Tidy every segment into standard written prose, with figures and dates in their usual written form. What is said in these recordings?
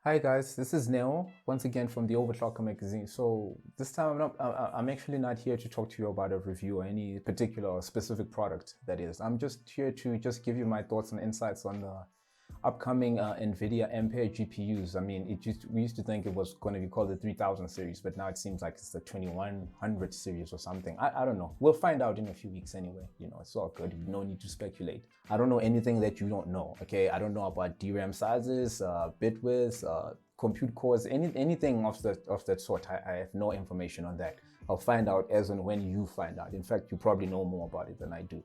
Hi guys, this is Neo once again from the Overclocker magazine. So this time I'm actually not here to talk to you about a review or any particular or specific product that is. I'm just here to just give you my thoughts and insights on the upcoming NVIDIA Ampere GPUs. I mean, we used to think it was going to be called the 3000 series, but now it seems like it's the 2100 series or something. I don't know. We'll find out in a few weeks anyway. You know, it's all good. No need to speculate. I don't know anything that you don't know, okay? I don't know about DRAM sizes, bit widths, compute cores, anything of that sort. I have no information on that. I'll find out as and when you find out. In fact, you probably know more about it than I do.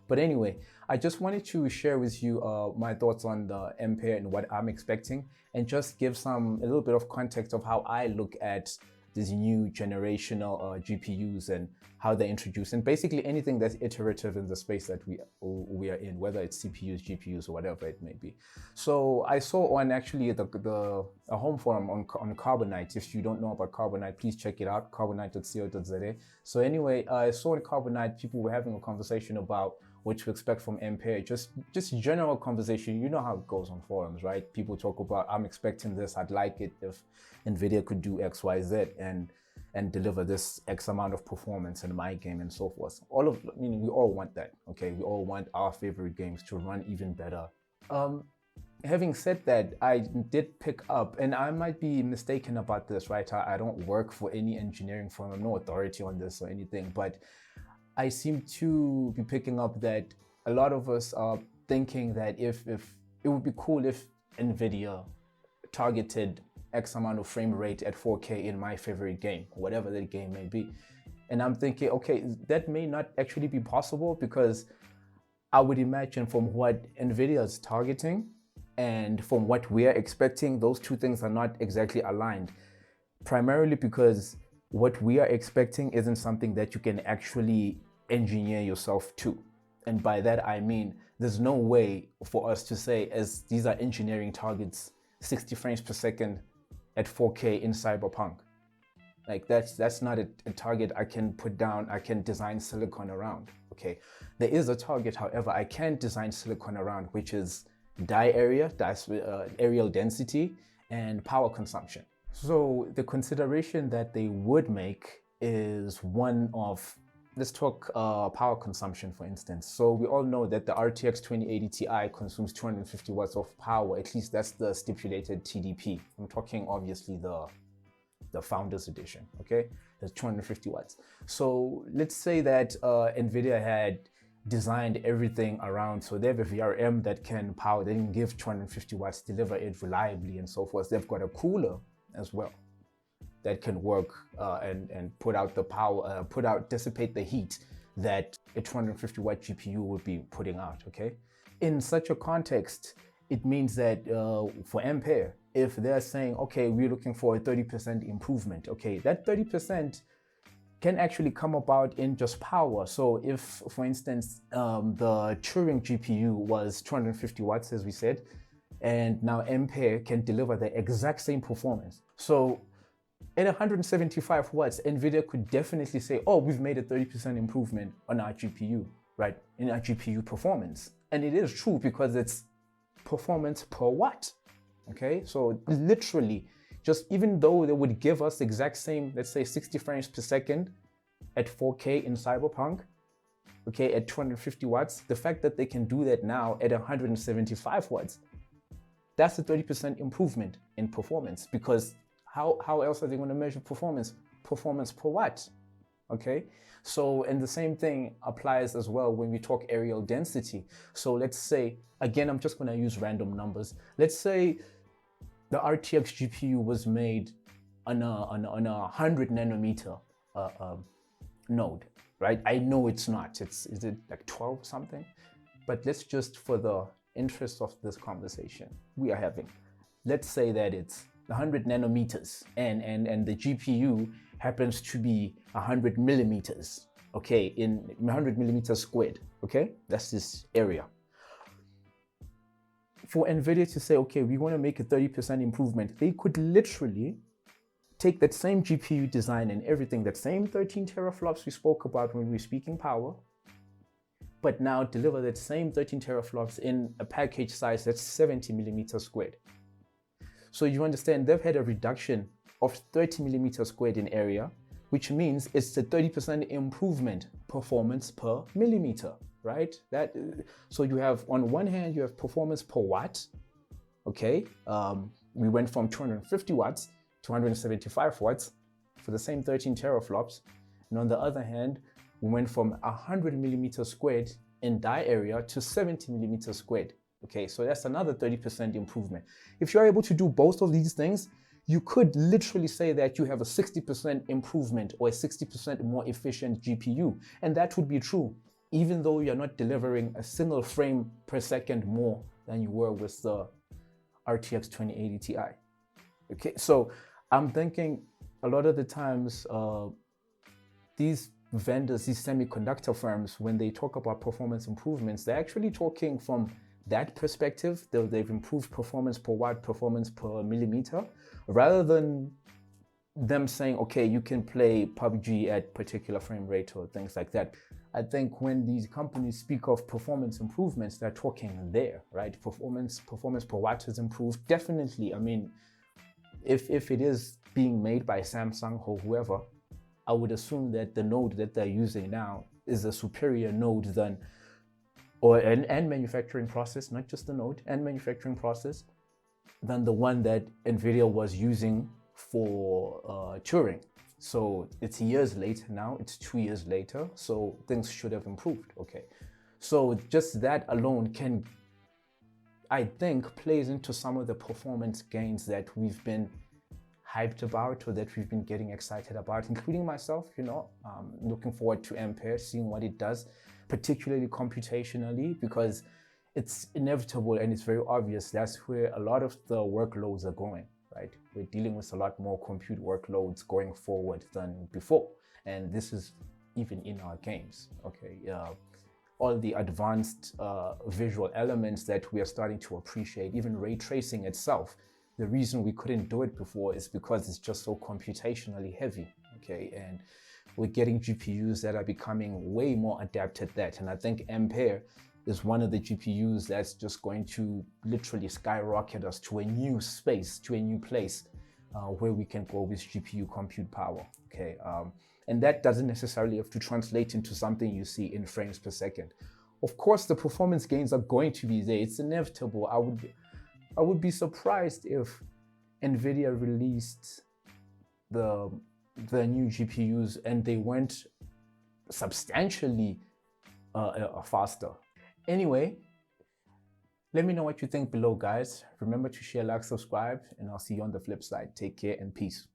But anyway, I just wanted to share with you my thoughts on the Ampere and what I'm expecting, and just give a little bit of context of how I look at these new generational GPUs and how they're introduced, and basically anything that's iterative in the space that we are in, whether it's CPUs, GPUs, or whatever it may be. So I saw on actually a home forum on Carbonite. If you don't know about Carbonite, please check it out, carbonite.co.za. So anyway, I saw in Carbonite people were having a conversation about what to expect from Ampere, just general conversation. You know how it goes on forums, right? People talk about, I'm expecting this, I'd like it if NVIDIA could do X, Y, Z and deliver this X amount of performance in my game and so forth. Meaning we all want that, okay? We all want our favorite games to run even better. Having said that, I did pick up, and I might be mistaken about this, right? I don't work for any engineering firm, I'm no authority on this or anything, but I seem to be picking up that a lot of us are thinking that if it would be cool if NVIDIA targeted X amount of frame rate at 4K in my favorite game, whatever that game may be. And I'm thinking, okay, that may not actually be possible, because I would imagine from what NVIDIA is targeting and from what we are expecting, those two things are not exactly aligned. Primarily because what we are expecting isn't something that you can actually engineer yourself to. And by that, I mean, there's no way for us to say, as these are engineering targets, 60 frames per second at 4K in Cyberpunk. Like that's not a target I can put down, I can design silicon around, okay? There is a target, however, I can design silicon around, which is die area, areal density, and power consumption. So the consideration that they would make is one of, let's talk power consumption, for instance. So we all know that the RTX 2080 Ti consumes 250 watts of power, at least that's the stipulated TDP. I'm talking obviously the Founders Edition, okay? That's 250 watts. So let's say that NVIDIA had designed everything around, so they have a VRM that can power, they can give 250 watts, deliver it reliably and so forth. They've got a cooler as well that can work and put out the power, dissipate the heat that a 250 watt GPU would be putting out, okay? In such a context, it means that for Ampere, if they're saying, okay, we're looking for a 30% improvement, okay, that 30% can actually come about in just power. So if, for instance, the Turing GPU was 250 watts, as we said, and now Ampere can deliver the exact same performance. So at 175 watts, NVIDIA could definitely say, oh, we've made a 30% improvement on our GPU, right? In our GPU performance. And it is true, because it's performance per watt, okay? So literally, just even though they would give us the exact same, let's say 60 frames per second at 4K in Cyberpunk, okay, at 250 watts, the fact that they can do that now at 175 watts, that's a 30% improvement in performance, because how else are they going to measure performance? Performance per watt, okay? So, and the same thing applies as well when we talk areal density. So let's say, again, I'm just going to use random numbers. Let's say the RTX GPU was made on a 100 nanometer node, right? I know it's not. Is it like 12 something? But let's just, for the interest of this conversation we are having, let's say that it's 100 nanometers and the GPU happens to be 100 millimeters, okay, in 100 millimeters squared, okay? That's this area. For NVIDIA to say, okay, we want to make a 30% improvement, they could literally take that same GPU design and everything, that same 13 teraflops we spoke about when we were speaking power, but now deliver that same 13 teraflops in a package size that's 70 millimeters squared. So you understand they've had a reduction of 30 millimeters squared in area, which means it's a 30% improvement performance per millimeter, right? So you have, on one hand, you have performance per watt. Okay, we went from 250 watts to 175 watts for the same 13 teraflops. And on the other hand, we went from 100 millimeters squared in die area to 70 millimeters squared. Okay, so that's another 30% improvement. If you're able to do both of these things, you could literally say that you have a 60% improvement or a 60% more efficient GPU. And that would be true, even though you're not delivering a single frame per second more than you were with the RTX 2080 Ti. Okay, so I'm thinking a lot of the times these vendors, these semiconductor firms, when they talk about performance improvements, they're actually talking from that perspective. They've improved performance per watt, performance per millimeter, rather than them saying, okay, you can play PUBG at particular frame rate or things like that. I think when these companies speak of performance improvements, they're talking there, right? Performance per watt has improved, definitely. I mean, if it is being made by Samsung or whoever, I would assume that the node that they're using now is a superior node than, and manufacturing process, not just the node, and manufacturing process, than the one that NVIDIA was using for Turing. So it's years later now, it's 2 years later, so things should have improved, okay? So just that alone I think, plays into some of the performance gains that we've been hyped about or that we've been getting excited about, including myself. Looking forward to Ampere, seeing what it does, particularly computationally, because it's inevitable and it's very obvious that's where a lot of the workloads are going, right? We're dealing with a lot more compute workloads going forward than before. And this is even in our games, okay? All the advanced visual elements that we are starting to appreciate, even ray tracing itself. The reason we couldn't do it before is because it's just so computationally heavy, okay? And we're getting GPUs that are becoming way more adept at that. And I think Ampere is one of the GPUs that's just going to literally skyrocket us to a new space, to a new place where we can go with GPU compute power, okay? And that doesn't necessarily have to translate into something you see in frames per second. Of course, the performance gains are going to be there. It's inevitable. I would be surprised if NVIDIA released the new GPUs and they went substantially faster. Anyway, let me know what you think below, guys. Remember to share, like, subscribe, and I'll see you on the flip side. Take care and peace.